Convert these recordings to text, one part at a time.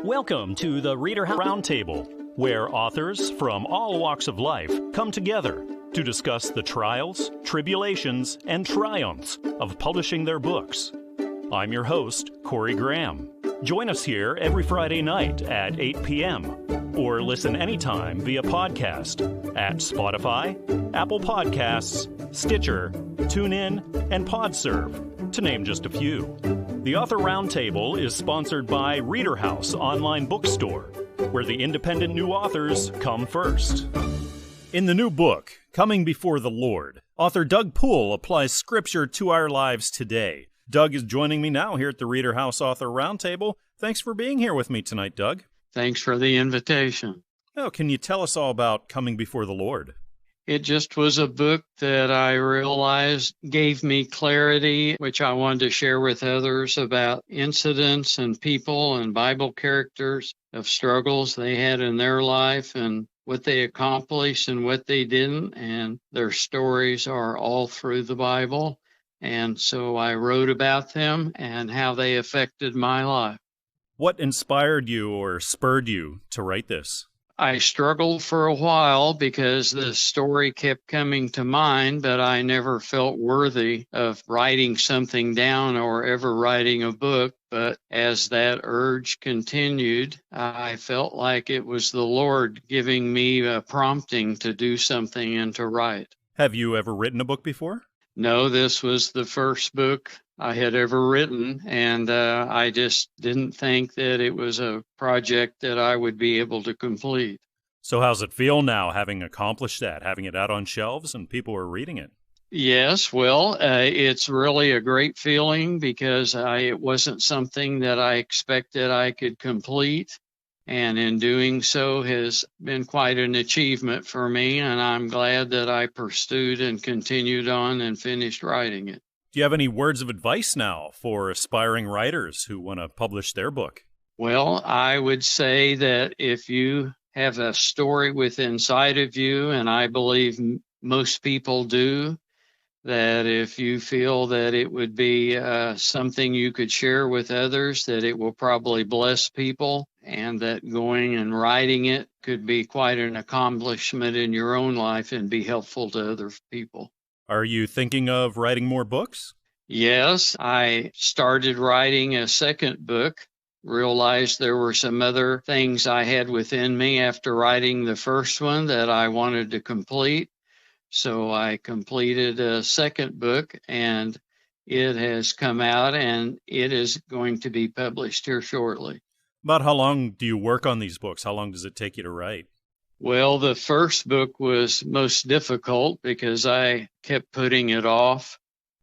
Welcome to the ReaderHouse Roundtable, where authors from all walks of life come together to discuss the trials, tribulations, and triumphs of publishing their books. I'm your host, Corey Graham. Join us here every Friday night at 8 p.m. or listen anytime via podcast at Spotify, Apple Podcasts, Stitcher, TuneIn, and PodServe, to name just a few. The Author Roundtable is sponsored by ReaderHouse Online Bookstore, where the independent new authors come first. In the new book, Coming Before the Lord, author Doug Poole applies scripture to our lives today. Doug is joining me now here at the ReaderHouse Author Roundtable. Thanks for being here with me tonight, Doug. Thanks for the invitation. Oh, can you tell us all about Coming Before the Lord? It just was a book that I realized gave me clarity, which I wanted to share with others about incidents and people and Bible characters of struggles they had in their life and what they accomplished and what they didn't. And their stories are all through the Bible. And so I wrote about them and how they affected my life. What inspired you or spurred you to write this? I struggled for a while because the story kept coming to mind, but I never felt worthy of writing something down or ever writing a book. But as that urge continued, I felt like it was the Lord giving me a prompting to do something and to write. Have you ever written a book before? No, this was the first book I had ever written, and I just didn't think that it was a project that I would be able to complete. So how's it feel now, having accomplished that, having it out on shelves and people are reading it? Yes, well, it's really a great feeling because it wasn't something that I expected I could complete, and in doing so has been quite an achievement for me, and I'm glad that I pursued and continued on and finished writing it. Do you have any words of advice now for aspiring writers who want to publish their book? Well, I would say that if you have a story within inside of you, and I believe most people do, that if you feel that it would be something you could share with others, that it will probably bless people, and that going and writing it could be quite an accomplishment in your own life and be helpful to other people. Are you thinking of writing more books? Yes, I started writing a second book, realized there were some other things I had within me after writing the first one that I wanted to complete. So I completed a second book, and it has come out, and it is going to be published here shortly. About how long do you work on these books? How long does it take you to write? Well, the first book was most difficult because I kept putting it off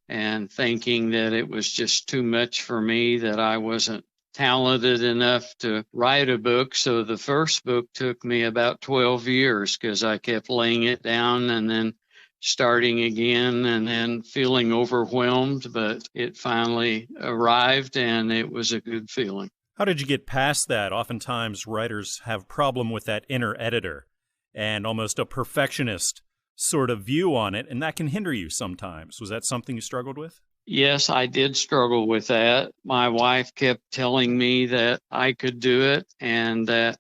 and thinking that it was just too much for me, that I wasn't talented enough to write a book. So the first book took me about 12 years because I kept laying it down and then starting again and then feeling overwhelmed. But it finally arrived, and it was a good feeling. How did you get past that? Oftentimes writers have a problem with that inner editor and almost a perfectionist sort of view on it, and that can hinder you sometimes. Was that something you struggled with? Yes, I did struggle with that. My wife kept telling me that I could do it, and that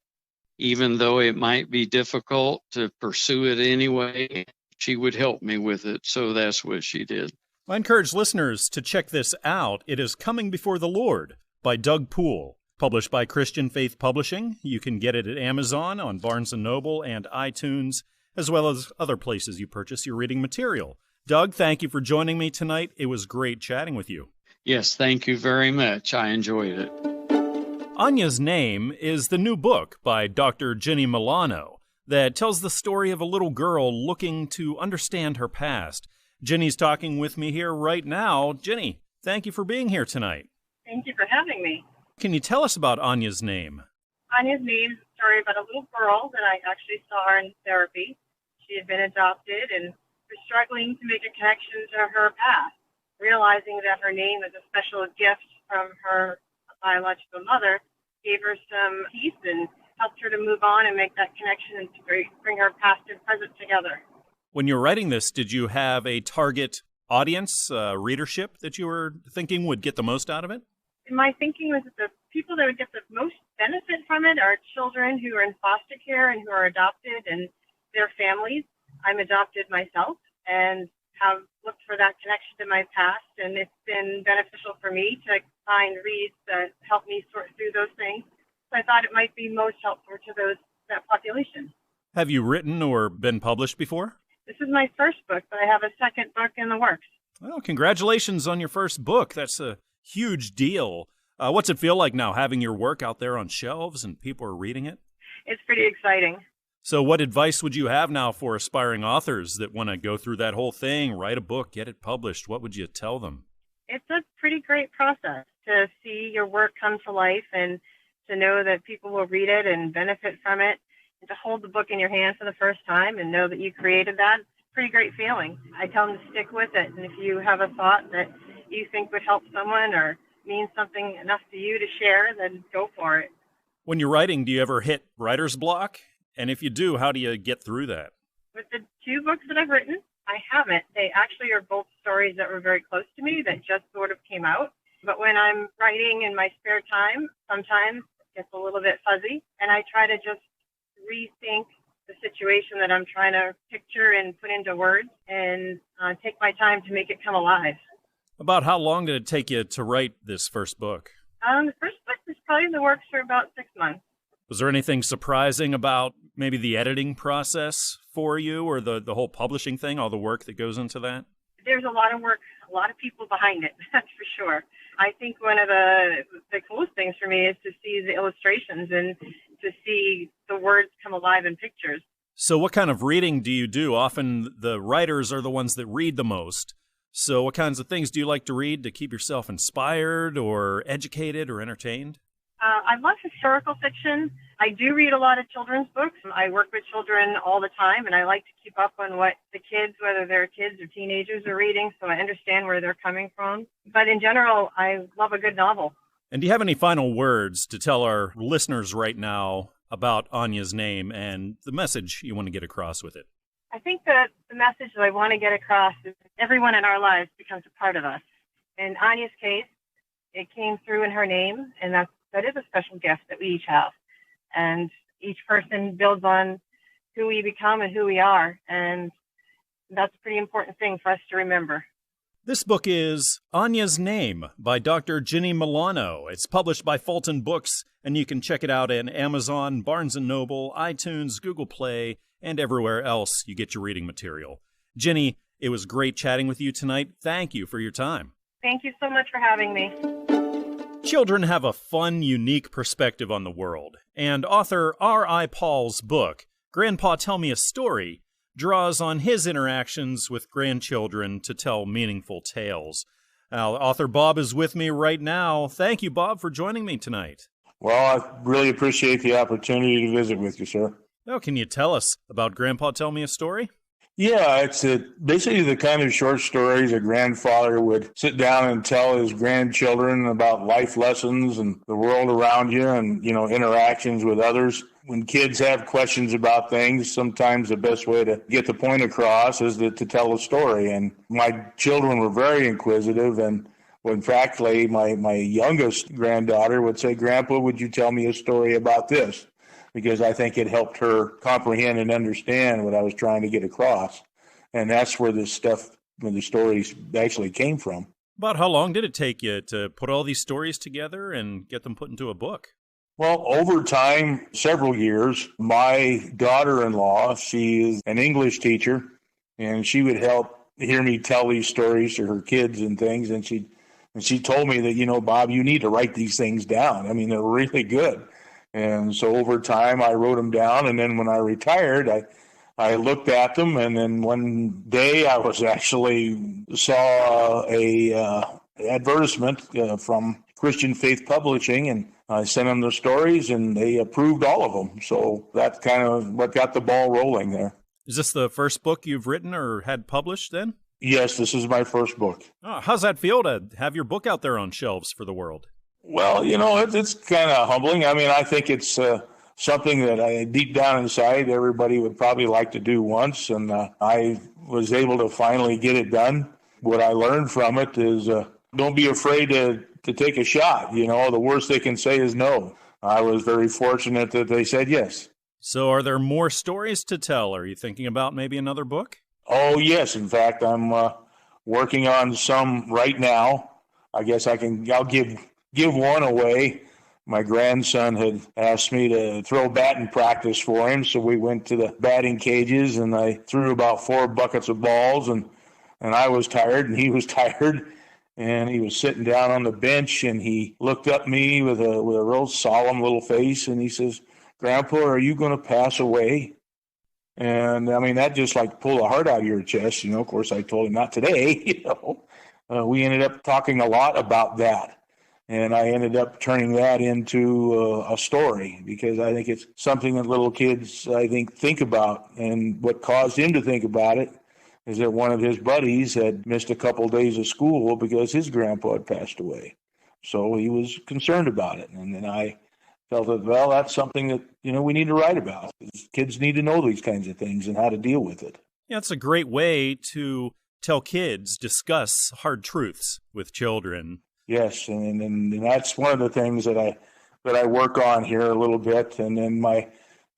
even though it might be difficult to pursue it anyway, she would help me with it. So that's what she did. I encourage listeners to check this out. It is Coming Before the Lord by Doug Poole, published by Christian Faith Publishing. You can get it at Amazon, on Barnes & Noble, and iTunes, as well as other places you purchase your reading material. Doug, thank you for joining me tonight. It was great chatting with you. Yes, thank you very much. I enjoyed it. Anya's Name is the new book by Dr. Ginnie Milano that tells the story of a little girl looking to understand her past. Ginnie's talking with me here right now. Ginnie, thank you for being here tonight. Thank you for having me. Can you tell us about Anya's Name? Anya's Name is a story about a little girl that I actually saw in therapy. She had been adopted and was struggling to make a connection to her past, realizing that her name is a special gift from her biological mother, gave her some peace and helped her to move on and make that connection and to bring her past and present together. When you were writing this, did you have a target audience, readership that you were thinking would get the most out of it? My thinking was that the people that would get the most benefit from from it are children who are in foster care and who are adopted and their families. I'm adopted myself and have looked for that connection to my past, and it's been beneficial for me to find reads that help me sort through those things. So I thought it might be most helpful to that population. Have you written or been published before? This is my first book, but I have a second book in the works. Well, congratulations on your first book. That's a huge deal. What's it feel like now, having your work out there on shelves and people are reading it? It's pretty exciting. So what advice would you have now for aspiring authors that want to go through that whole thing, write a book, get it published? What would you tell them? It's a pretty great process to see your work come to life and to know that people will read it and benefit from it, and to hold the book in your hand for the first time and know that you created that. It's a pretty great feeling. I tell them to stick with it, and if you have a thought that you think would help someone or means something enough to you to share, then go for it. When you're writing, do you ever hit writer's block? And if you do, how do you get through that? With the two books that I've written, I haven't. They actually are both stories that were very close to me that just sort of came out. But when I'm writing in my spare time, sometimes it gets a little bit fuzzy, and I try to just rethink the situation that I'm trying to picture and put into words and take my time to make it come alive. About how long did it take you to write this first book? The first book was probably in the works for about 6 months. Was there anything surprising about maybe the editing process for you, or the whole publishing thing, all the work that goes into that? There's a lot of work, a lot of people behind it, that's for sure. I think one of the coolest things for me is to see the illustrations and to see the words come alive in pictures. So what kind of reading do you do? Often the writers are the ones that read the most. So what kinds of things do you like to read to keep yourself inspired or educated or entertained? I love historical fiction. I do read a lot of children's books. I work with children all the time, and I like to keep up on what the kids, whether they're kids or teenagers, are reading, so I understand where they're coming from. But in general, I love a good novel. And do you have any final words to tell our listeners right now about Anya's name and the message you want to get across with it? I think that the message that I want to get across is that everyone in our lives becomes a part of us. In Anya's case, it came through in her name, and that is a special gift that we each have. And each person builds on who we become and who we are, and that's a pretty important thing for us to remember. This book is Anya's Name by Dr. Ginnie Milano. It's published by Fulton Books, and you can check it out at Amazon, Barnes & Noble, iTunes, Google Play, and everywhere else you get your reading material. Ginnie, it was great chatting with you tonight. Thank you for your time. Thank you so much for having me. Children have a fun, unique perspective on the world, and author R.I. Paul's book, Grandpa Tell Me a Story, draws on his interactions with grandchildren to tell meaningful tales. Now, author Bob is with me right now. Thank you, Bob, for joining me tonight. Well, I really appreciate the opportunity to visit with you, sir. Now, can you tell us about Grandpa Tell Me a Story? Yeah, it's basically the kind of short stories a grandfather would sit down and tell his grandchildren about life lessons and the world around you and, interactions with others. When kids have questions about things, sometimes the best way to get the point across is to tell a story. And my children were very inquisitive, and when practically my youngest granddaughter would say, "Grandpa, would you tell me a story about this?" Because I think it helped her comprehend and understand what I was trying to get across. And that's where the stories actually came from. About how long did it take you to put all these stories together and get them put into a book? Well, over time, several years. My daughter-in-law, she is an English teacher, and she would help hear me tell these stories to her kids and things. And she told me that, Bob, you need to write these things down. I mean, they're really good. And so over time, I wrote them down. And then when I retired, I looked at them. And then one day I was actually saw a advertisement from Christian Faith Publishing, and I sent them the stories, and they approved all of them. So that's kind of what got the ball rolling there. Is this the first book you've written or had published then? Yes, this is my first book. Oh, how's that feel to have your book out there on shelves for the world? Well, it's kind of humbling. I mean, I think it's something that deep down inside, everybody would probably like to do once, and I was able to finally get it done. What I learned from it is don't be afraid to take a shot. The worst they can say is no. I was very fortunate that they said yes. So are there more stories to tell? Are you thinking about maybe another book? Oh, yes. In fact, I'm working on some right now. I guess I'll give one away. My grandson had asked me to throw batting practice for him, so we went to the batting cages, and I threw about 4 buckets of balls, and I was tired, and he was tired, and he was sitting down on the bench, and he looked up at me with a real solemn little face, and he says, "Grandpa, are you going to pass away?" And I mean, that just like pulled the heart out of your chest. Of course, I told him not today. We ended up talking a lot about that. And I ended up turning that into a story because I think it's something that little kids, I think about. And what caused him to think about it is that one of his buddies had missed a couple days of school because his grandpa had passed away. So he was concerned about it. And then I felt that, well, that's something that, we need to write about. Kids need to know these kinds of things and how to deal with it. Yeah, it's a great way to tell kids, discuss hard truths with children. Yes, and that's one of the things that I work on here a little bit. And then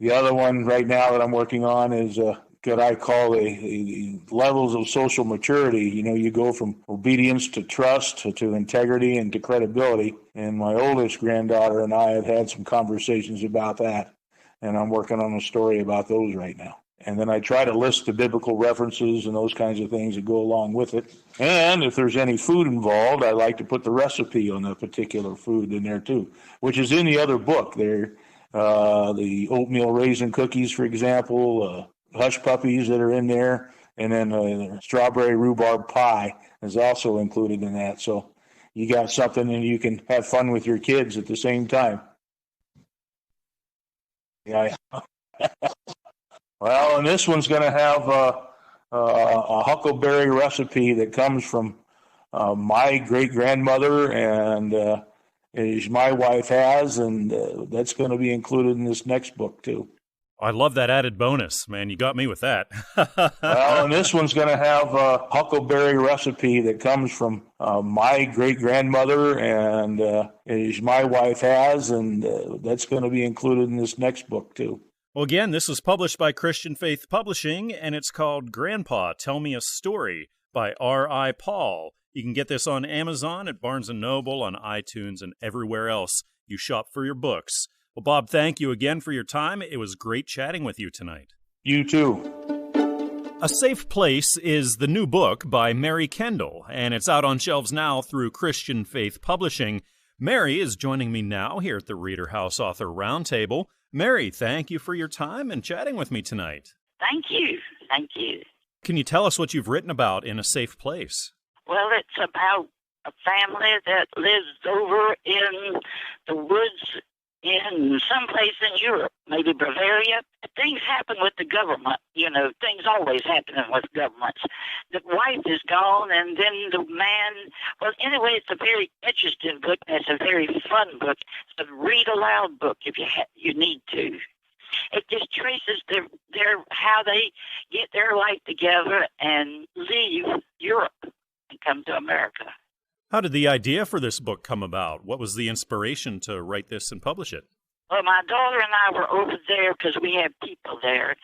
the other one right now that I'm working on is what I call the levels of social maturity. You go from obedience to trust to integrity and to credibility. And my oldest granddaughter and I have had some conversations about that, and I'm working on a story about those right now. And then I try to list the biblical references and those kinds of things that go along with it. And if there's any food involved, I like to put the recipe on a particular food in there too, which is in the other book. There, the oatmeal raisin cookies, for example, hush puppies that are in there, and then strawberry rhubarb pie is also included in that. So you got something and you can have fun with your kids at the same time. Yeah. Well, and this one's going to have a huckleberry recipe that comes from my great-grandmother, and as my wife has, and that's going to be included in this next book, too. I love that added bonus, man. You got me with that. Well, and this one's going to have a huckleberry recipe that comes from my great-grandmother, and as my wife has, and that's going to be included in this next book, too. Well, again, this was published by Christian Faith Publishing, and it's called Grandpa, Tell Me a Story by R.I. Paul. You can get this on Amazon, at Barnes & Noble, on iTunes, and everywhere else you shop for your books. Well, Bob, thank you again for your time. It was great chatting with you tonight. You too. A Safe Place is the new book by Mary Kendall, and it's out on shelves now through Christian Faith Publishing. Mary is joining me now here at the ReaderHouse Author Roundtable. Mary, thank you for your time and chatting with me tonight. Thank you. Thank you. Can you tell us what you've written about in A Safe Place? Well, it's about a family that lives over in the woods in some place in Europe, maybe Bavaria. Things happen with the government. Things always happen with governments. The wife is gone, and then the man. Well, anyway, it's a very interesting book, and it's a very fun book. It's a read-aloud book if you need to. It just traces their how they get their life together and leave Europe and come to America. How did the idea for this book come about? What was the inspiration to write this and publish it? Well, my daughter and I were over there because we have people there.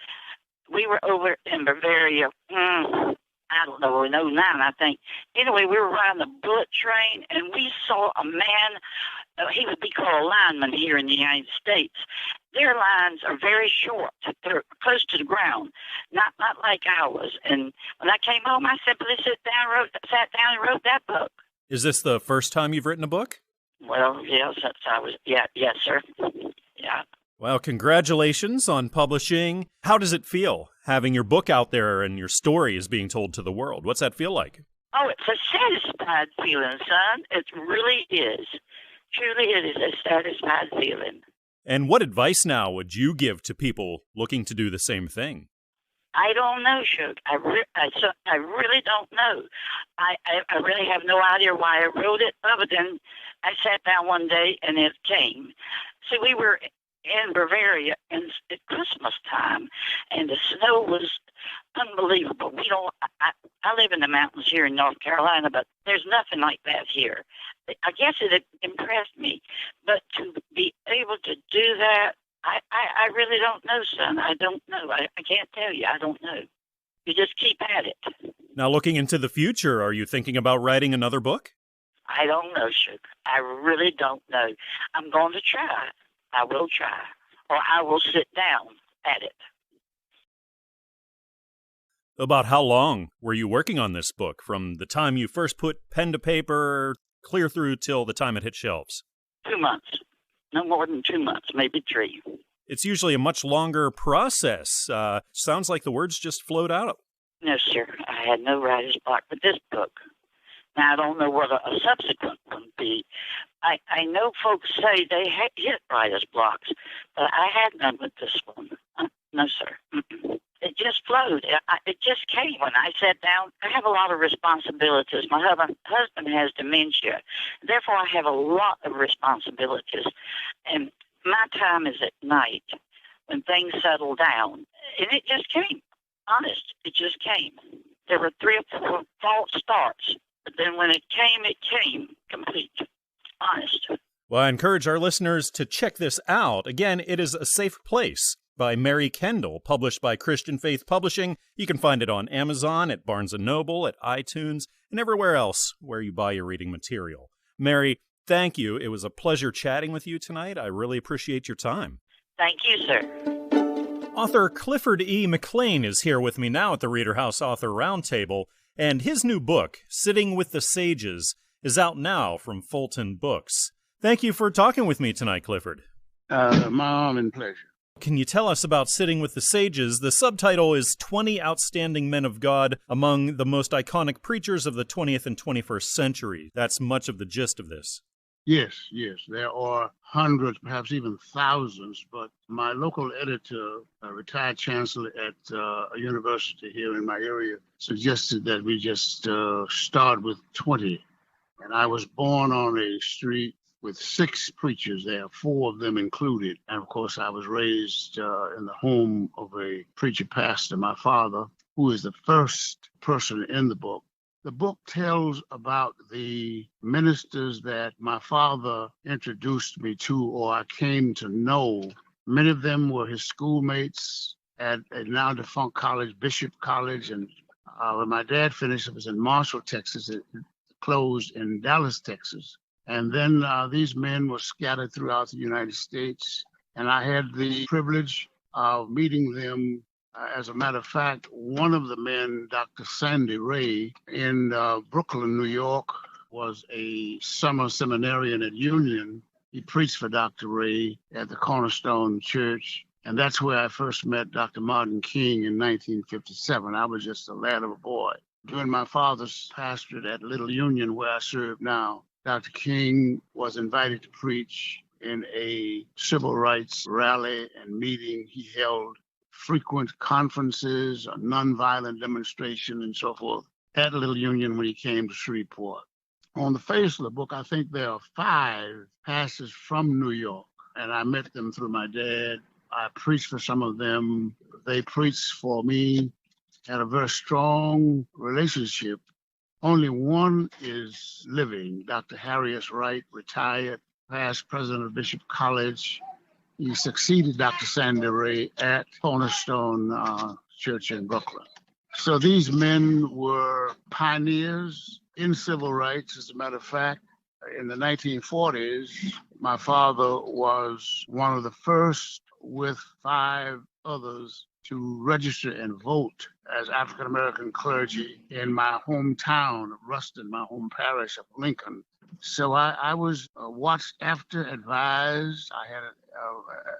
We were over in Bavaria, I don't know, in 2009, I think. Anyway, we were riding the bullet train, and we saw a man. He would be called a lineman here in the United States. Their lines are very short. They're close to the ground, not like ours. And when I came home, I simply sat down and wrote that book. Is this the first time you've written a book? Well, yes, yes, sir. Yeah. Well, congratulations on publishing. How does it feel having your book out there and your story is being told to the world? What's that feel like? Oh, it's a satisfied feeling, son. It really is. Truly, it is a satisfied feeling. And what advice now would you give to people looking to do the same thing? I don't know, Shug. I really don't know. I really have no idea why I wrote it, other than I sat down one day and it came. We were in Bavaria at Christmas time, and the snow was unbelievable. I live in the mountains here in North Carolina, but there's nothing like that here. I guess it impressed me, but to be able to do that, I really don't know, son. I don't know. I can't tell you. I don't know. You just keep at it. Now, looking into the future, are you thinking about writing another book? I don't know, Sugar. I really don't know. I'm going to try. I will try. Or I will sit down at it. About how long were you working on this book, from the time you first put pen to paper clear through till the time it hit shelves? 2 months. No more than 2 months, maybe 3. It's usually a much longer process. Sounds like the words just flowed out. No, sir. I had no writer's block with this book. Now, I don't know what a subsequent one would be. I know folks say they hit writer's blocks, but I had none with this one. No, sir. Mm-mm. It just flowed. It just came when I sat down. I have a lot of responsibilities. My husband has dementia. Therefore, I have a lot of responsibilities. And my time is at night when things settle down. And it just came. Honest, it just came. There were 3 or 4 false starts. But then when it came complete. Honest. Well, I encourage our listeners to check this out. Again, it is A Safe Place by Mary Kendall, published by Christian Faith Publishing. You can find it on Amazon, at Barnes & Noble, at iTunes, and everywhere else where you buy your reading material. Mary, thank you. It was a pleasure chatting with you tonight. I really appreciate your time. Thank you, sir. Author Clifford E Mclean is here with me now at the ReaderHouse Author Roundtable, and his new book, Sitting with the Sages, is out now from Fulton Books. Thank you for talking with me tonight, Clifford. My honor and pleasure. Can you tell us about Sitting with the Sages? The subtitle is 20 Outstanding Men of God Among the Most Iconic Preachers of the 20th and 21st Century. That's much of the gist of this. Yes. There are hundreds, perhaps even thousands, but my local editor, a retired chancellor at a university here in my area, suggested that we just start with 20. And I was born on a street with 6 preachers there, 4 of them included. And of course, I was raised in the home of a preacher pastor, my father, who is the first person in the book. The book tells about the ministers that my father introduced me to, or I came to know. Many of them were his schoolmates at a now defunct college, Bishop College. And when my dad finished, it was in Marshall, Texas. It closed in Dallas, Texas. And then these men were scattered throughout the United States. And I had the privilege of meeting them. As a matter of fact, one of the men, Dr. Cinda E, in Brooklyn, New York, was a summer seminarian at Union. He preached for Dr. E at the Cornerstone Church. And that's where I first met Dr. Martin King in 1957. I was just a lad of a boy. During my father's pastorate at Little Union, where I serve now, Dr. King was invited to preach in a civil rights rally and meeting he held, frequent conferences, a nonviolent demonstration, and so forth at Little Union when he came to Shreveport. On the face of the book, I think there are 5 pastors from New York, and I met them through my dad. I preached for some of them. They preached for me, had a very strong relationship. Only one is living, Dr. Harriet Wright, retired, past president of Bishop College. He succeeded Dr. Cinda E at Cornerstone Church in Brooklyn. So these men were pioneers in civil rights. As a matter of fact, in the 1940s, my father was one of the first with 5 others to register and vote as African-American clergy in my hometown of Ruston, my home parish of Lincoln. So I was watched after, advised. I had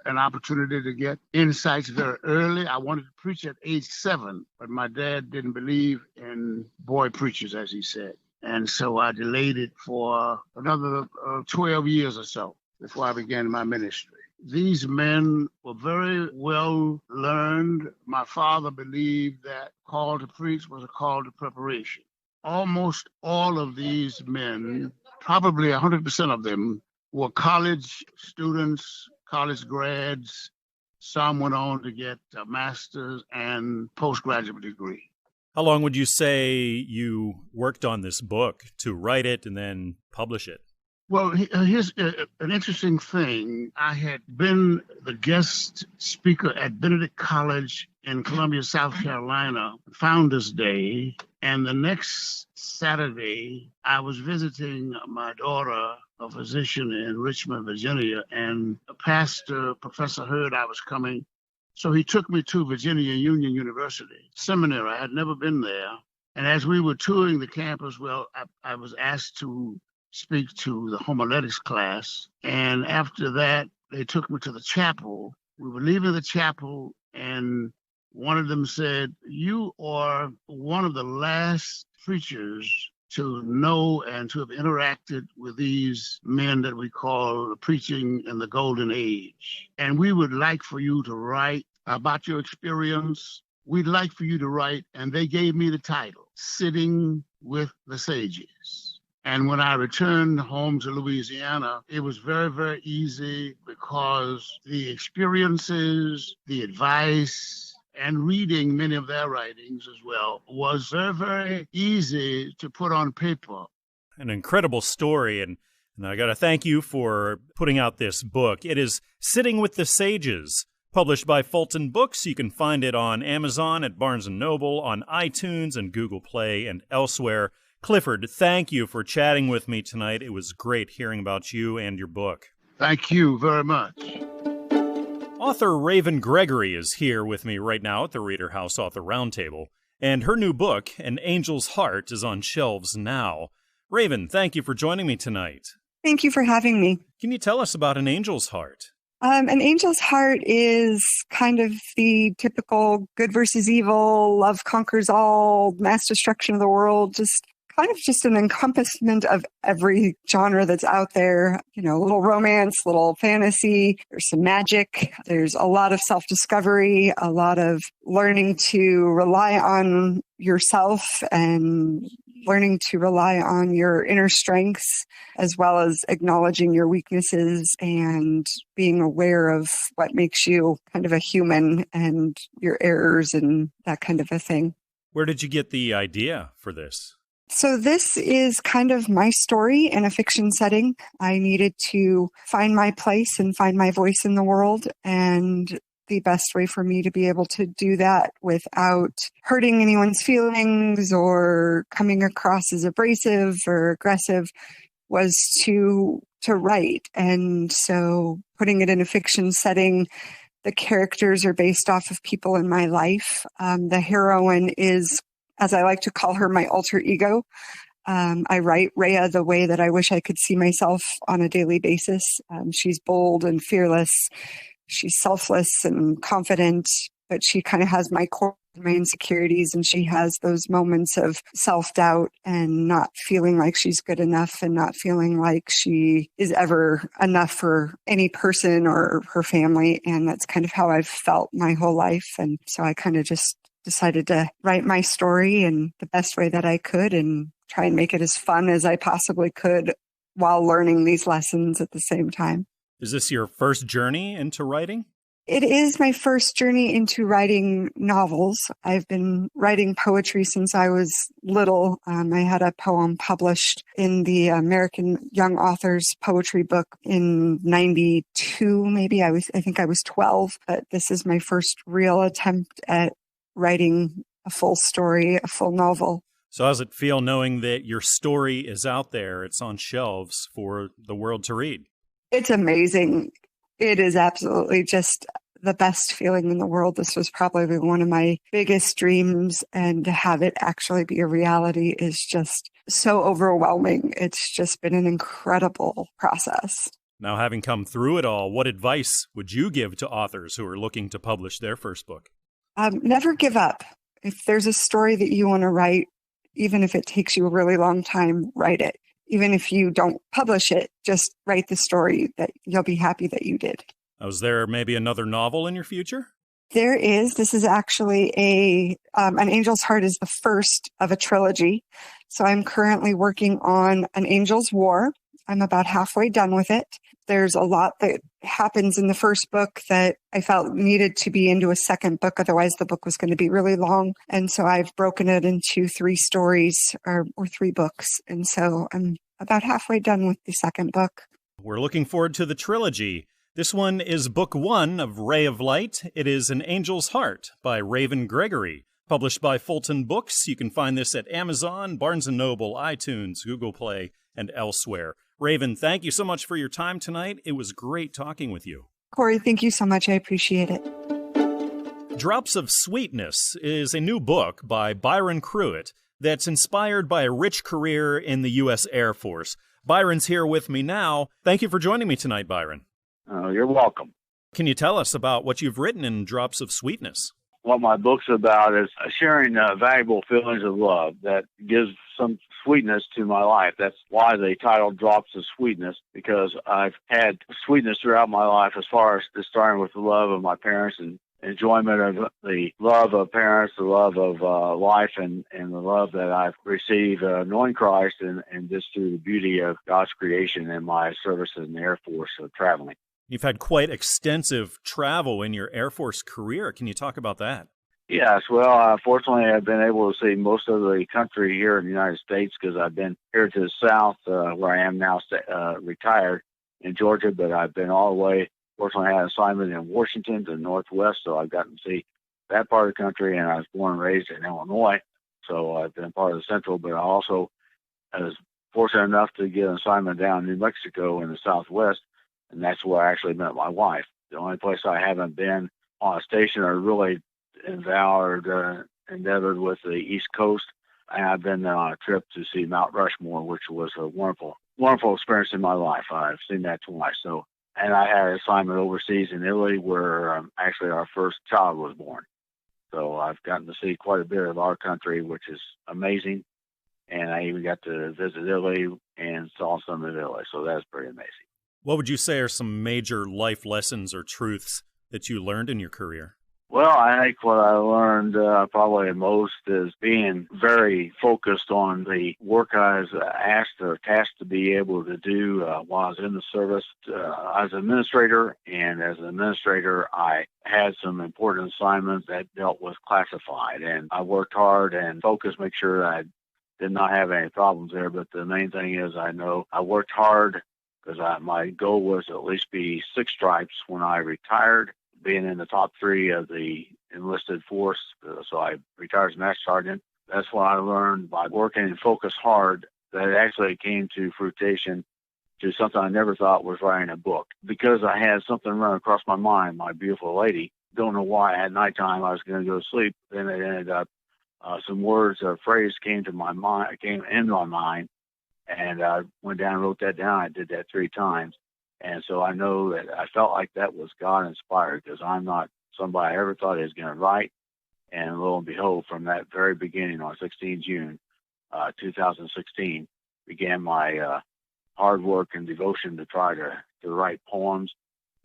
an opportunity to get insights very early. I wanted to preach at age 7, but my dad didn't believe in boy preachers, as he said. And so I delayed it for another 12 years or so before I began my ministry. These men were very well learned. My father believed that call to preach was a call to preparation. Almost all of these men, probably 100% of them, were college students, college grads, Some went on to get a master's and postgraduate degree. How long would you say you worked on this book to write it and then publish it? Well, here's an interesting thing. I had been the guest speaker at Benedict College in Columbia, South Carolina, Founders Day. And the next Saturday, I was visiting my daughter, a physician in Richmond, Virginia, and a pastor, Professor, heard I was coming. So he took me to Virginia Union University Seminary. I had never been there. And as we were touring the campus, I was asked to speak to the homiletics class. And after that, they took me to the chapel. We were leaving the chapel, and one of them said, "You are one of the last preachers to know and to have interacted with these men that we call preaching in the golden age. And we would like for you to write about your experience. We'd like for you to write," and they gave me the title, Sitting with the Sages. And when I returned home to Louisiana, it was very, very easy because the experiences, the advice, and reading many of their writings as well was very, very easy to put on paper. An incredible story, and I got to thank you for putting out this book. It is Sitting with the Sages, published by Fulton Books. You can find it on Amazon, at Barnes & Noble, on iTunes and Google Play, and elsewhere. Clifford, thank you for chatting with me tonight. It was great hearing about you and your book. Thank you very much. Author Raven Gregory is here with me right now at the ReaderHouse Author Roundtable, and her new book, An Angel's Heart, is on shelves now. Raven, thank you for joining me tonight. Thank you for having me. Can you tell us about An Angel's Heart? An Angel's Heart is kind of the typical good versus evil, love conquers all, mass destruction of the world, just an encompassment of every genre that's out there. You know, a little romance, little fantasy, there's some magic, there's a lot of self-discovery, a lot of learning to rely on yourself and learning to rely on your inner strengths, as well as acknowledging your weaknesses and being aware of what makes you kind of a human and your errors and that kind of a thing. Where did you get the idea for this? So this is kind of my story in a fiction setting. I needed to find my place and find my voice in the world, and the best way for me to be able to do that without hurting anyone's feelings or coming across as abrasive or aggressive was to write. And so putting it in a fiction setting, the characters are based off of people in my life. The heroine is, as I like to call her, my alter ego. I write Rhea the way that I wish I could see myself on a daily basis. She's bold and fearless. She's selfless and confident, but she kind of has my core, my insecurities, and she has those moments of self-doubt and not feeling like she's good enough and not feeling like she is ever enough for any person or her family. And that's kind of how I've felt my whole life. And so I kind of just decided to write my story in the best way that I could and try and make it as fun as I possibly could while learning these lessons at the same time. Is this your first journey into writing? It is my first journey into writing novels. I've been writing poetry since I was little. I had a poem published in the American Young Authors Poetry Book in 92, maybe. I think I was 12, but this is my first real attempt at writing a full story, a full novel. So how does it feel knowing that your story is out there, it's on shelves for the world to read? It's amazing. It is absolutely just the best feeling in the world. This was probably one of my biggest dreams, and to have it actually be a reality is just so overwhelming. It's just been an incredible process. Now, having come through it all, what advice would you give to authors who are looking to publish their first book? Never give up. If there's a story that you want to write, even if it takes you a really long time, write it. Even if you don't publish it, just write the story that you'll be happy that you did. Is there maybe another novel in your future? There is. This is actually An Angel's Heart is the first of a trilogy. So I'm currently working on An Angel's War. I'm about halfway done with it. There's a lot that happens in the first book that I felt needed to be into a second book. Otherwise, the book was going to be really long. And so I've broken it into 3 stories or 3 books. And so I'm about halfway done with the second book. We're looking forward to the trilogy. This one is book 1 of Ray of Light. It is An Angel's Heart by Raven Gregory, published by Fulton Books. You can find this at Amazon, Barnes & Noble, iTunes, Google Play, and elsewhere. Raven, thank you so much for your time tonight. It was great talking with you. Corey, thank you so much. I appreciate it. Drops of Sweetness is a new book by Byron Cruit that's inspired by a rich career in the U.S. Air Force. Byron's here with me now. Thank you for joining me tonight, Byron. You're welcome. Can you tell us about what you've written in Drops of Sweetness? What my book's about is sharing valuable feelings of love that gives some sweetness to my life. That's why they titled Drops of Sweetness, because I've had sweetness throughout my life as far as starting with the love of my parents and enjoyment of the love of parents, the love of life, and the love that I've received knowing Christ and just through the beauty of God's creation and my service in the Air Force traveling. You've had quite extensive travel in your Air Force career. Can you talk about that? Yes, well, fortunately, I've been able to see most of the country here in the United States because I've been here to the south, where I am now retired in Georgia, but I've been all the way. Fortunately, I had an assignment in Washington to the northwest, so I've gotten to see that part of the country, and I was born and raised in Illinois, so I've been part of the central, but I also was fortunate enough to get an assignment down in New Mexico in the southwest, and that's where I actually met my wife. The only place I haven't been on a station or really endeavored with the East Coast, and I've been on a trip to see Mount Rushmore, which was a wonderful experience in my life. I've seen that twice. So, and I had an assignment overseas in Italy where actually our first child was born. So I've gotten to see quite a bit of our country, which is amazing. And I even got to visit Italy and saw some of Italy. So that's pretty amazing. What would you say are some major life lessons or truths that you learned in your career? Well, I think what I learned probably most is being very focused on the work I was asked or tasked to be able to do while I was in the service. As an administrator, and as an administrator, I had some important assignments that dealt with classified, and I worked hard and focused, make sure I did not have any problems there. But the main thing is I know I worked hard because my goal was to at least be 6 stripes when I retired, being in the top 3 of the enlisted force. So I retired as Master Sergeant. That's what I learned by working and focus hard, that it actually came to fruition to something I never thought was writing a book. Because I had something run across my mind, my beautiful lady, don't know why at nighttime I was going to go to sleep. Then it ended up, some words or phrase came in my mind, and I went down and wrote that down. I did that 3 times. And so I know that I felt like that was God inspired, because I'm not somebody I ever thought I was going to write. And lo and behold, from that very beginning on 16 June 2016, began my hard work and devotion to try to write poems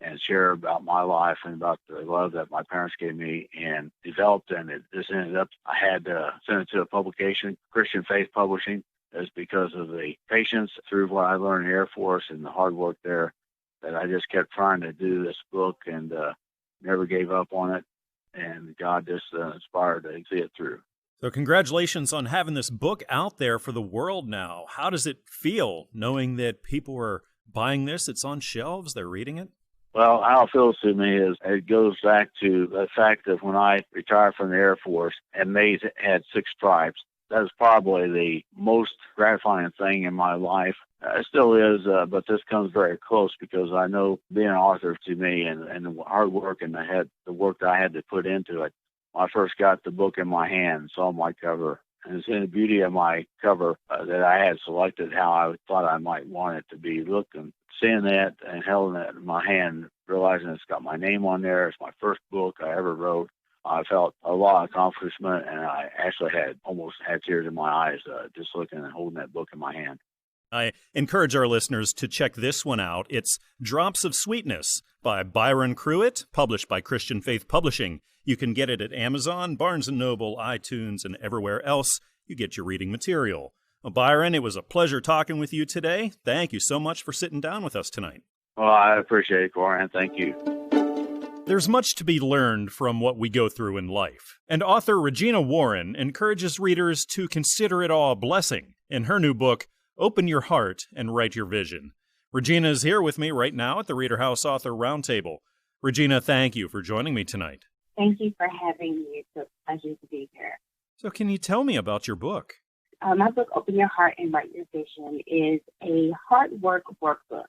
and share about my life and about the love that my parents gave me and developed. And this ended up, I had to send it to a publication, Christian Faith Publishing. It's because of the patience through what I learned in the Air Force and the hard work there that I just kept trying to do this book and never gave up on it. And God just inspired to see it through. So congratulations on having this book out there for the world now. How does it feel knowing that people are buying this? It's on shelves, they're reading it? Well, how it feels to me is it goes back to the fact that when I retired from the Air Force and had 6 stripes, that was probably the most gratifying thing in my life. It still is, but this comes very close because I know being an author to me and the hard work and the work that I had to put into it. When I first got the book in my hand, saw my cover, and it's in the beauty of my cover that I had selected how I thought I might want it to be looking. Seeing that and holding it in my hand, realizing it's got my name on there, it's my first book I ever wrote. I felt a lot of accomplishment, and I actually almost had tears in my eyes just looking and holding that book in my hand. I encourage our listeners to check this one out. It's Drops of Sweetness by Byron Cruit, published by Christian Faith Publishing. You can get it at Amazon, Barnes & Noble, iTunes, and everywhere else you get your reading material. Well, Byron, it was a pleasure talking with you today. Thank you so much for sitting down with us tonight. Well, I appreciate it, Corey, and thank you. There's much to be learned from what we go through in life, and author Regina Warren encourages readers to consider it all a blessing in her new book, Open Your Heart and Write Your Vision. Regina is here with me right now at the ReaderHouse Author Roundtable. Regina, thank you for joining me tonight. Thank you for having me. It's a pleasure to be here. So can you tell me about your book? My book, Open Your Heart and Write Your Vision, is a hard work workbook,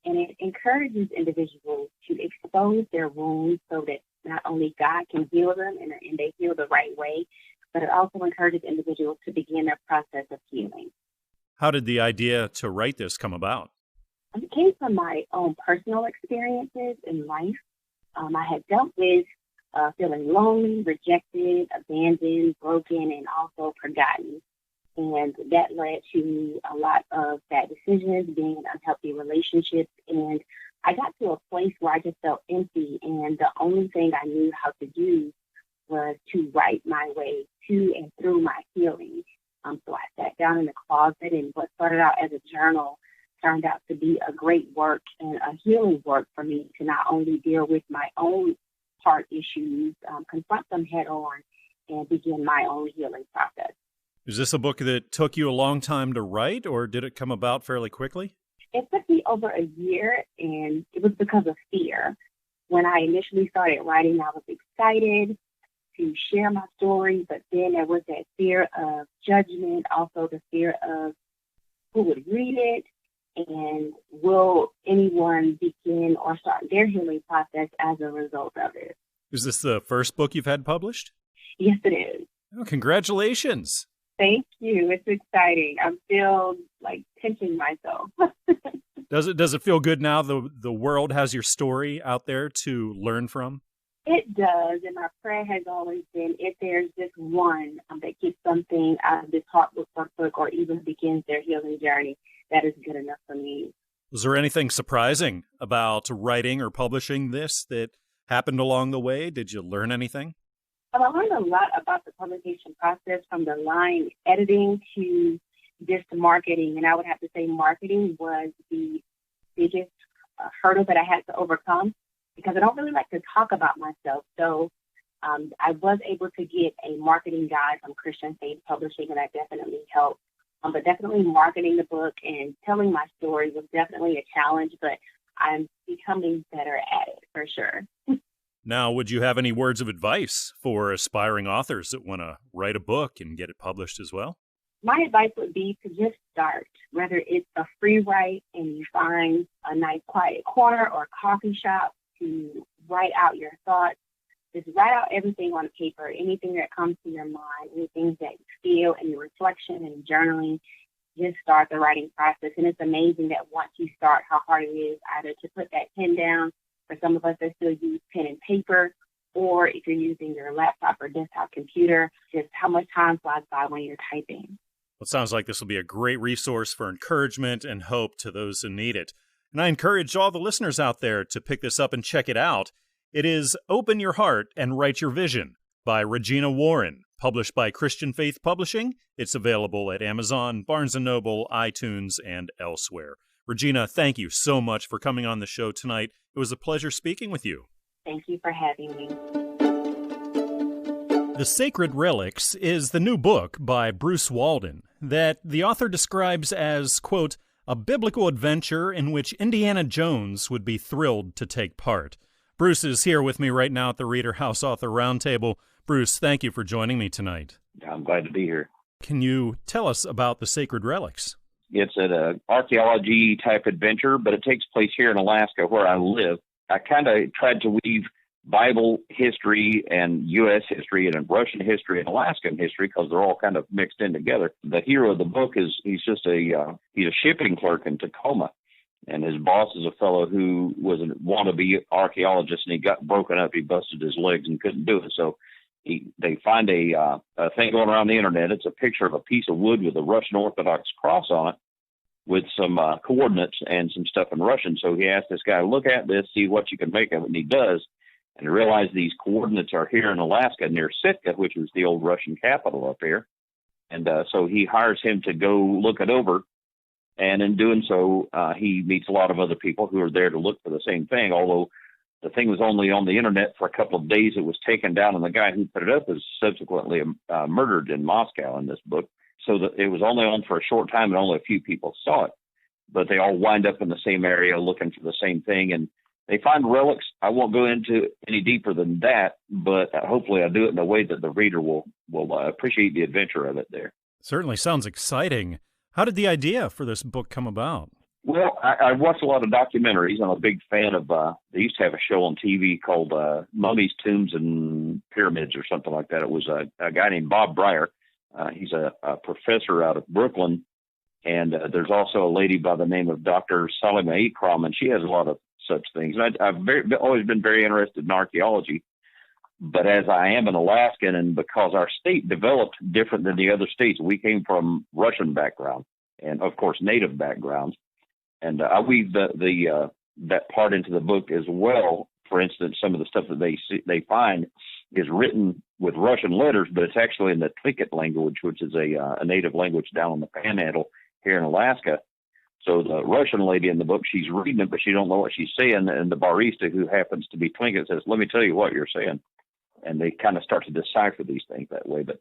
and it encourages individuals to expose their wounds so that not only God can heal them and they heal the right way, but it also encourages individuals to begin their process of healing. How did the idea to write this come about? It came from my own personal experiences in life. I had dealt with feeling lonely, rejected, abandoned, broken, and also forgotten. And that led to a lot of bad decisions, being in unhealthy relationships. And I got to a place where I just felt empty. And the only thing I knew how to do was to write my way to and through my healing. So I sat down in the closet, and what started out as a journal turned out to be a great work and a healing work for me to not only deal with my own heart issues, confront them head on, and begin my own healing process. Is this a book that took you a long time to write, or did it come about fairly quickly? It took me over a year, and it was because of fear. When I initially started writing, I was excited to share my story, but then there was that fear of judgment, also the fear of who would read it, and will anyone begin or start their healing process as a result of it. Is this the first book you've had published? Yes, it is. Oh, congratulations. Thank you. It's exciting. I'm still pinching myself. Does it feel good now the world has your story out there to learn from? It does, and my prayer has always been if there's just one that gets something out of this heartbook workbook or even begins their healing journey, that is good enough for me. Was there anything surprising about writing or publishing this that happened along the way? Did you learn anything? I learned a lot about the publication process, from the line editing to just marketing, and I would have to say marketing was the biggest hurdle that I had to overcome, because I don't really like to talk about myself. So I was able to get a marketing guide from Christian Faith Publishing, and that definitely helped. But definitely marketing the book and telling my story was definitely a challenge, but I'm becoming better at it for sure. Now, would you have any words of advice for aspiring authors that want to write a book and get it published as well? My advice would be to just start, whether it's a free write and you find a nice quiet corner or coffee shop to write out your thoughts. Just write out everything on paper, anything that comes to your mind, anything that you feel, and your reflection and journaling. Just start the writing process. And it's amazing that once you start, how hard it is either to put that pen down. For some of us that still use pen and paper, or if you're using your laptop or desktop computer, just how much time flies by when you're typing. Well, it sounds like this will be a great resource for encouragement and hope to those who need it. And I encourage all the listeners out there to pick this up and check it out. It is Open Your Heart and Write Your Vision by Regina Warren, published by Christian Faith Publishing. It's available at Amazon, Barnes & Noble, iTunes, and elsewhere. Regina, thank you so much for coming on the show tonight. It was a pleasure speaking with you. Thank you for having me. The Sacred Relics is the new book by Bruce Walden that the author describes as, quote, a biblical adventure in which Indiana Jones would be thrilled to take part. Bruce is here with me right now at the ReaderHouse Author Roundtable. Bruce, thank you for joining me tonight. I'm glad to be here. Can you tell us about The Sacred Relics? It's an archaeology-type adventure, but it takes place here in Alaska where I live. I kind of tried to weave Bible history and U.S. history and Russian history and Alaskan history because they're all kind of mixed in together. The hero of the book he's a shipping clerk in Tacoma, and his boss is a fellow who was a wannabe archaeologist, and he got broken up. He busted his legs and couldn't do it. So they find a thing going around the internet. It's a picture of a piece of wood with a Russian Orthodox cross on it with some coordinates and some stuff in Russian. So he asked this guy, look at this, see what you can make of it, and he does. And realize these coordinates are here in Alaska near Sitka, which is the old Russian capital up here. And so he hires him to go look it over. And in doing so, he meets a lot of other people who are there to look for the same thing, although the thing was only on the internet for a couple of days. It was taken down, and the guy who put it up was subsequently murdered in Moscow in this book. So that it was only on for a short time, and only a few people saw it. But they all wind up in the same area looking for the same thing, and they find relics. I won't go into any deeper than that, but hopefully I do it in a way that the reader will appreciate the adventure of it there. Certainly sounds exciting. How did the idea for this book come about? Well, I watch a lot of documentaries. I'm a big fan of, they used to have a show on TV called Mummies, Tombs, and Pyramids or something like that. It was a guy named Bob Breyer. He's a professor out of Brooklyn. And there's also a lady by the name of Dr. Salima Ikram, and she has a lot of such things. And I've always been very interested in archaeology. But as I am an Alaskan, and because our state developed different than the other states, we came from Russian background and, of course, Native backgrounds. And I weave that part into the book as well. For instance, some of the stuff that they find is written with Russian letters, but it's actually in the Tlingit language, which is a native language down on the Panhandle here in Alaska. So the Russian lady in the book, she's reading it, but she don't know what she's saying. And the barista, who happens to be Tlingit, says, "Let me tell you what you're saying." And they kind of start to decipher these things that way. But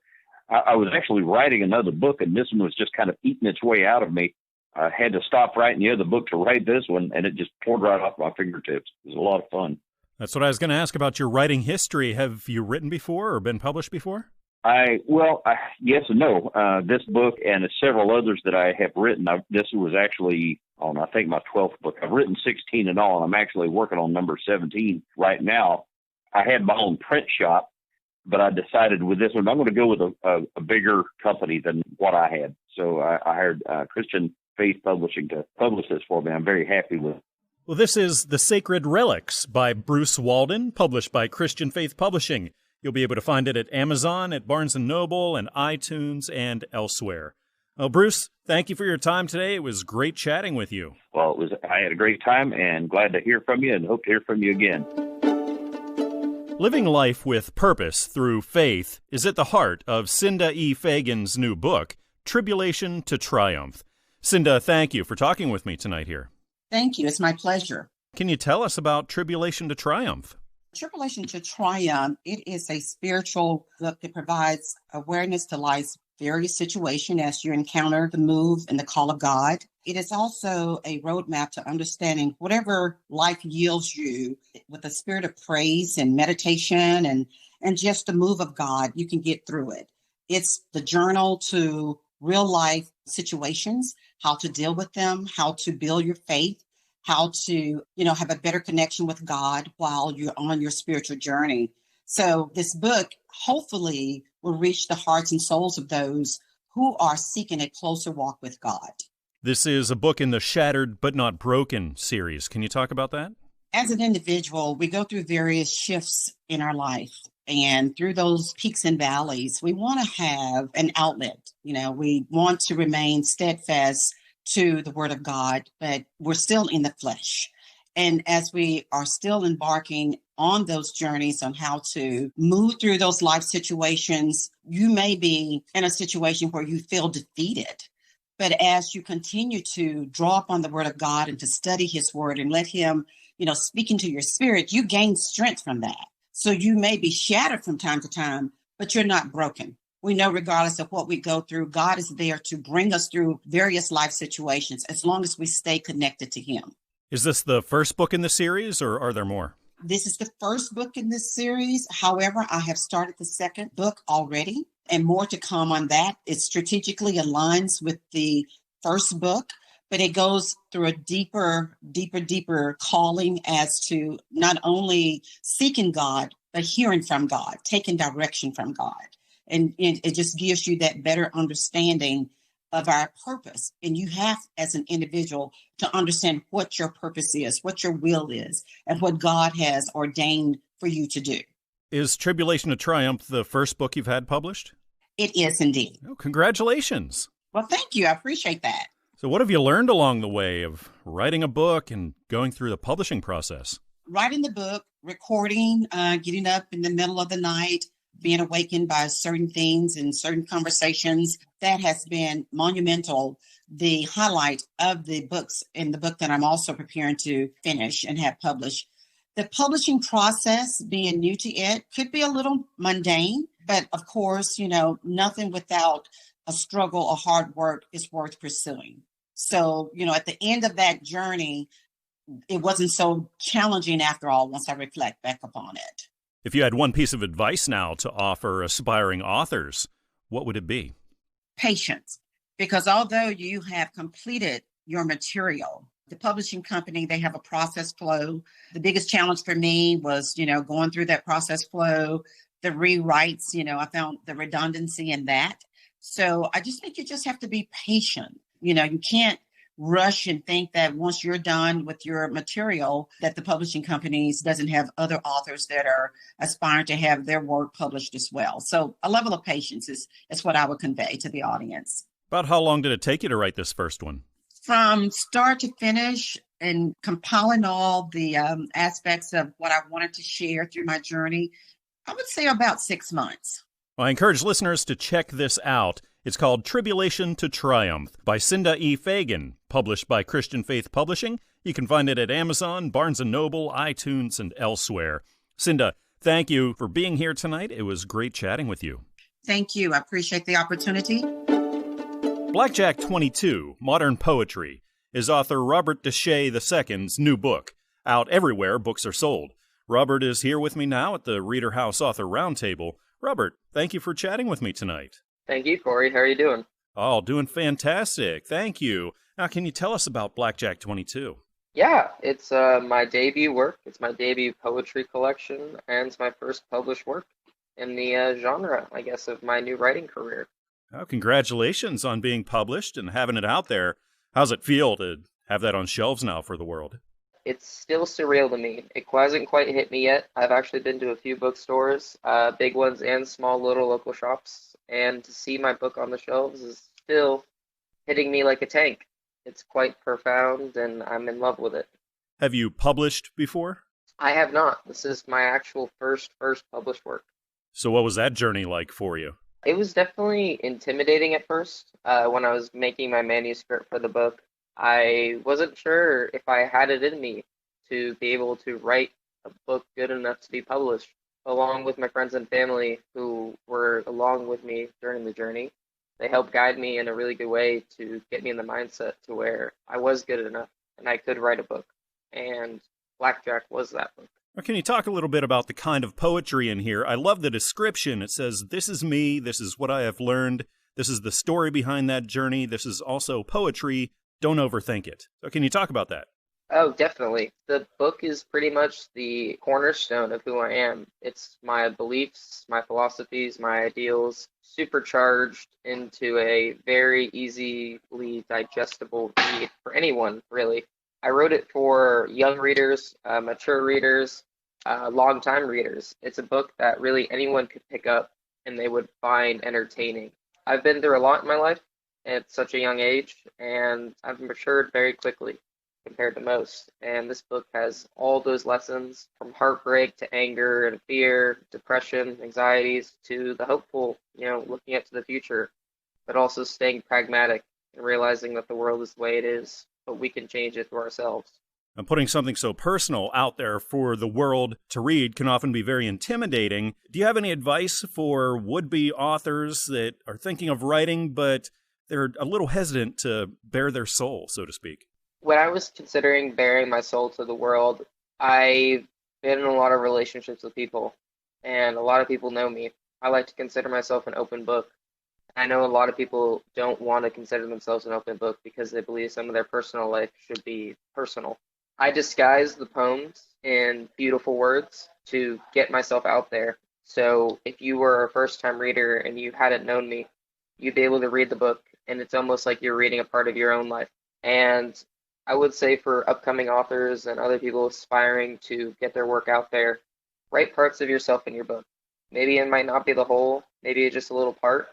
I was actually writing another book, and this one was just kind of eating its way out of me. I had to stop writing the other book to write this one, and it just poured right off my fingertips. It was a lot of fun. That's what I was going to ask about your writing history. Have you written before or been published before? Yes and no. This book and several others that I have written, this was actually on, I think, my 12th book. I've written 16 in all, and I'm actually working on number 17 right now. I had my own print shop, but I decided with this one, I'm going to go with a bigger company than what I had. So I hired Christian Faith Publishing to publish this for me. I'm very happy with it. Well, this is The Sacred Relics by Bruce Walden, published by Christian Faith Publishing. You'll be able to find it at Amazon, at Barnes & Noble, and iTunes, and elsewhere. Well, Bruce, thank you for your time today. It was great chatting with you. Well, I had a great time, and glad to hear from you, and hope to hear from you again. Living life with purpose through faith is at the heart of Cinda E. Feagan's new book, Tribulation to Triumph. Cinda, thank you for talking with me tonight here. Thank you. It's my pleasure. Can you tell us about Tribulation to Triumph? Tribulation to Triumph, it is a spiritual book that provides awareness to life's various situations as you encounter the move and the call of God. It is also a roadmap to understanding whatever life yields you with a spirit of praise and meditation and just the move of God, you can get through it. It's the journal to real life situations, how to deal with them, how to build your faith, how to, have a better connection with God while you're on your spiritual journey. So this book hopefully will reach the hearts and souls of those who are seeking a closer walk with God. This is a book in the Shattered But Not Broken series. Can you talk about that? As an individual, we go through various shifts in our life. And through those peaks and valleys, we want to have an outlet. We want to remain steadfast to the Word of God, but we're still in the flesh. And as we are still embarking on those journeys on how to move through those life situations, you may be in a situation where you feel defeated. But as you continue to draw upon the Word of God and to study His Word and let Him, speak into your spirit, you gain strength from that. So you may be shattered from time to time, but you're not broken. We know regardless of what we go through, God is there to bring us through various life situations as long as we stay connected to Him. Is this the first book in the series, or are there more? This is the first book in this series. However, I have started the second book already, and more to come on that. It strategically aligns with the first book, but it goes through a deeper calling as to not only seeking God, but hearing from God, taking direction from God. And it just gives you that better understanding of our purpose. And you have, as an individual, to understand what your purpose is, what your will is, and what God has ordained for you to do. Is Tribulation to Triumph the first book you've had published? It is indeed. Oh, congratulations. Well, thank you. I appreciate that. So what have you learned along the way of writing a book and going through the publishing process? Writing the book, recording, getting up in the middle of the night, being awakened by certain things and certain conversations. That has been monumental. The highlight of the books in the book that I'm also preparing to finish and have published. The publishing process, being new to it, could be a little mundane, but of course, nothing without a struggle or hard work is worth pursuing. So, at the end of that journey, it wasn't so challenging after all, once I reflect back upon it. If you had one piece of advice now to offer aspiring authors, what would it be? Patience. Because although you have completed your material, the publishing company, they have a process flow. The biggest challenge for me was, going through that process flow, the rewrites, I found the redundancy in that. So I just think you just have to be patient. You can't rush and think that once you're done with your material, that the publishing companies doesn't have other authors that are aspiring to have their work published as well. So a level of patience is what I would convey to the audience. About how long did it take you to write this first one? From start to finish and compiling all the aspects of what I wanted to share through my journey, I would say about 6 months. Well, I encourage listeners to check this out. It's called Tribulation to Triumph by Cinda E. Feagan, published by Christian Faith Publishing. You can find it at Amazon, Barnes & Noble, iTunes, and elsewhere. Cinda, thank you for being here tonight. It was great chatting with you. Thank you. I appreciate the opportunity. Blackjack 22, Modern Poetry, is author Robert Deshay II's new book. Out everywhere books are sold. Robert is here with me now at the ReaderHouse Author Roundtable. Robert, thank you for chatting with me tonight. Thank you, Corey. How are you doing? Oh, doing fantastic. Thank you. Now, can you tell us about Blackjack 22? Yeah, it's my debut work. It's my debut poetry collection, and it's my first published work in the genre, I guess, of my new writing career. Oh, congratulations on being published and having it out there. How's it feel to have that on shelves now for the world? It's still surreal to me. It hasn't quite hit me yet. I've actually been to a few bookstores, big ones and small little local shops, and to see my book on the shelves is still hitting me like a tank. It's quite profound, and I'm in love with it. Have you published before? I have not. This is my actual first published work. So what was that journey like for you? It was definitely intimidating at first. When I was making my manuscript for the book, I wasn't sure if I had it in me to be able to write a book good enough to be published. Along with my friends and family who were along with me during the journey, they helped guide me in a really good way to get me in the mindset to where I was good enough and I could write a book. And Blackjack was that book. Well, can you talk a little bit about the kind of poetry in here? I love the description. It says, this is me, this is what I have learned, this is the story behind that journey, this is also poetry, don't overthink it. So can you talk about that? Oh, definitely. The book is pretty much the cornerstone of who I am. It's my beliefs, my philosophies, my ideals, supercharged into a very easily digestible read for anyone, really. I wrote it for young readers, mature readers, long-time readers. It's a book that really anyone could pick up and they would find entertaining. I've been through a lot in my life at such a young age, and I've matured very quickly compared to most. And this book has all those lessons from heartbreak to anger and fear, depression, anxieties, to the hopeful, looking up to the future, but also staying pragmatic and realizing that the world is the way it is, but we can change it through ourselves. And putting something so personal out there for the world to read can often be very intimidating. Do you have any advice for would-be authors that are thinking of writing, but they're a little hesitant to bare their soul, so to speak? When I was considering bearing my soul to the world, I've been in a lot of relationships with people, and a lot of people know me. I like to consider myself an open book. I know a lot of people don't want to consider themselves an open book because they believe some of their personal life should be personal. I disguise the poems in beautiful words to get myself out there. So if you were a first-time reader and you hadn't known me, you'd be able to read the book, and it's almost like you're reading a part of your own life. And I would say for upcoming authors and other people aspiring to get their work out there, write parts of yourself in your book. Maybe it might not be the whole, maybe it's just a little part.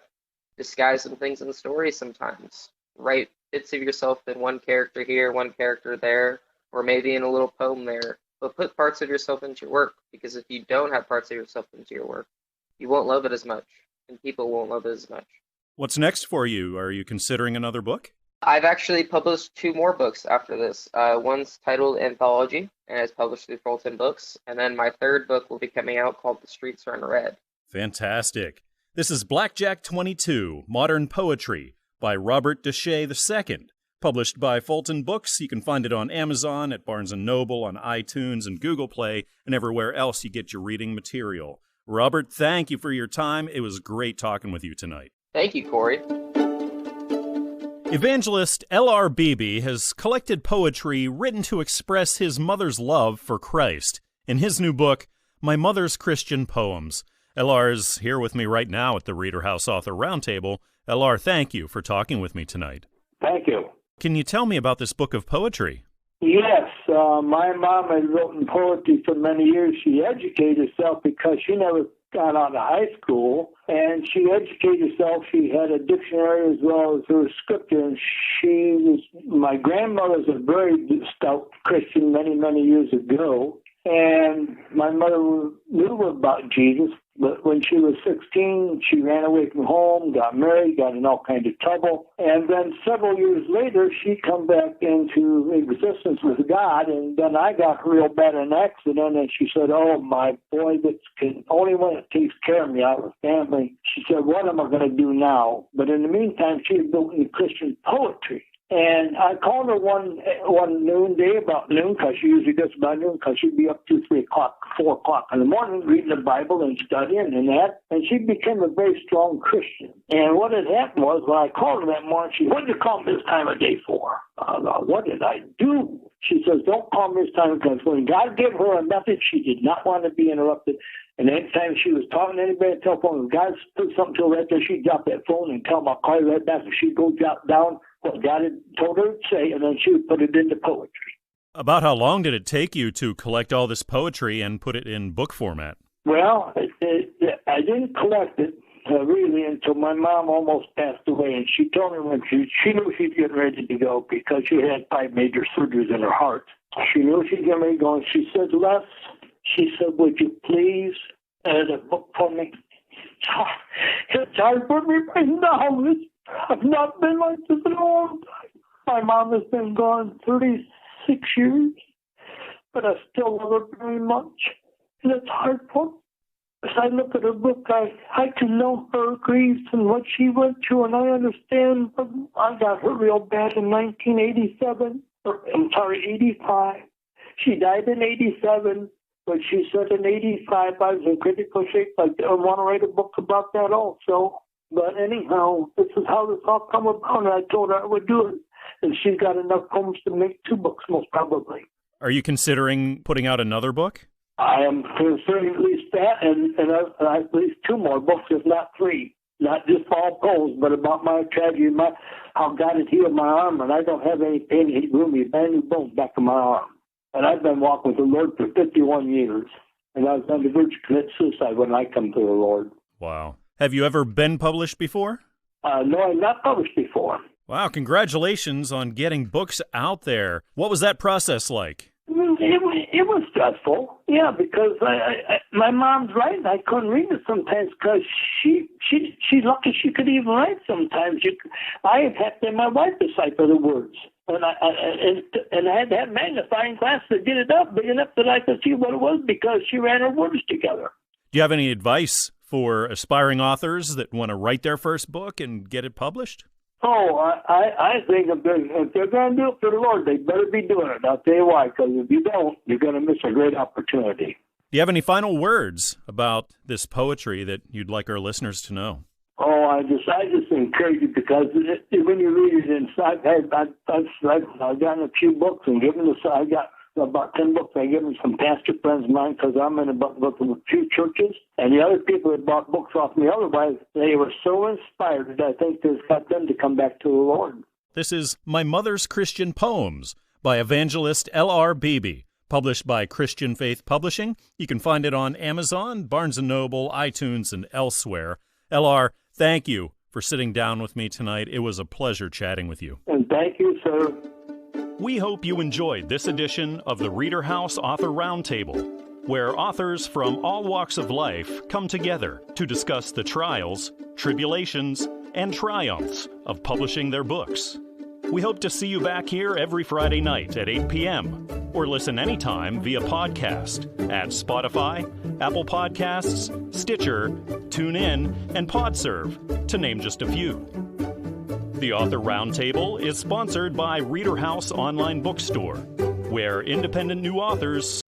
Disguise some things in the story sometimes. Write bits of yourself in one character here, one character there, or maybe in a little poem there. But put parts of yourself into your work, because if you don't have parts of yourself into your work, you won't love it as much, and people won't love it as much. What's next for you? Are you considering another book? I've actually published 2 more books after this. One's titled Anthology, and it's published through Fulton Books. And then my 3rd book will be coming out called The Streets Run Red. Fantastic. This is Blackjack 22, Modern Poetry by Robert Deshay II, published by Fulton Books. You can find it on Amazon, at Barnes & Noble, on iTunes and Google Play, and everywhere else you get your reading material. Robert, thank you for your time. It was great talking with you tonight. Thank you, Corey. Evangelist L.R. Beebe has collected poetry written to express his mother's love for Christ in his new book, My Mother's Christian Poems. L.R. is here with me right now at the ReaderHouse Author Roundtable. L.R., thank you for talking with me tonight. Thank you. Can you tell me about this book of poetry? Yes, my mom had written poetry for many years. She educated herself because she never got out of high school, and she educated herself. She had a dictionary as well as her scripture, and my grandmother was a very stout Christian many, many years ago, and my mother knew about Jesus, but when she was 16, she ran away from home, got married, got in all kinds of trouble, and then several years later, she come back into existence with God, and then I got real bad in an accident, and she said, oh, my boy, that's the only one that takes care of me out of the family. She said, what am I going to do now? But in the meantime, she had built in Christian poetry. And I called her one noonday, about noon, because she usually gets about noon, because she'd be up 2, 3 o'clock, 4 o'clock in the morning reading the Bible and studying and that. And she became a very strong Christian. And what had happened was, when I called her that morning, she said, what did you call me this time of day for? What did I do? She says, don't call me this time, because when God gave her a message, she did not want to be interrupted. And anytime she was talking to anybody on the telephone, if God put something to her right there, she'd drop that phone and tell them, I'll call you right back. And she'd go jot down what God had told her to say, and then she would put it into poetry. About how long did it take you to collect all this poetry and put it in book format? Well, I didn't collect it really until my mom almost passed away, and she told me when she knew she'd get ready to go because she had 5 major surgeries in her heart. She knew she'd get ready to go, and she said, Les, she said, would you please edit a book for me? It's hard for me right now. I've not been like this in a long time. My mom has been gone 36 years, but I still love her very much. And it's hard for me. As I look at her book, I can know her grief and what she went through, and I understand. I got her real bad in 85. She died in 87. But she said in 85, I was in critical shape. I want to write a book about that also. But anyhow, this is how this all come about, and I told her I would do it. And she's got enough poems to make 2 books, most probably. Are you considering putting out another book? I am considering at least that, and at least 2 more books, if not 3. Not just all poems, but about my tragedy, how God had healed my arm, and I don't have any pain. He grew me a brand new bone back in my arm. And I've been walking with the Lord for 51 years. And I was on the verge to commit suicide when I come to the Lord. Wow. Have you ever been published before? No, I've not published before. Wow, congratulations on getting books out there. What was that process like? It was stressful, yeah, because my mom's writing. I couldn't read it sometimes because she's lucky she could even write sometimes. I had to have my wife decipher the words. And I had to have magnifying glass to get it up big enough that I could see what it was because she ran her words together. Do you have any advice for aspiring authors that want to write their first book and get it published? Oh, I think if they're going to do it for the Lord, they better be doing it. I'll tell you why, because if you don't, you're going to miss a great opportunity. Do you have any final words about this poetry that you'd like our listeners to know? Oh, I just encourage you because when you read it inside, I've gotten a few books and given this. I got about 10 books. I give them some pastor friends of mine because I'm in about a few churches, and the other people that bought books off me. Otherwise, they were so inspired that I think this got them to come back to the Lord. This is My Mother's Christian Poems by Evangelist L.R. Beebe, published by Christian Faith Publishing. You can find it on Amazon, Barnes & Noble, iTunes, and elsewhere. L.R., thank you for sitting down with me tonight. It was a pleasure chatting with you. And thank you, sir. We hope you enjoyed this edition of the ReaderHouse Author Roundtable. where authors from all walks of life come together to discuss the trials, tribulations, and triumphs of publishing their books. We hope to see you back here every Friday night at 8 p.m. or listen anytime via podcast at Spotify, Apple Podcasts, Stitcher, TuneIn, and PodServe, to name just a few. The Author Roundtable is sponsored by ReaderHouse Online Bookstore, where independent new authors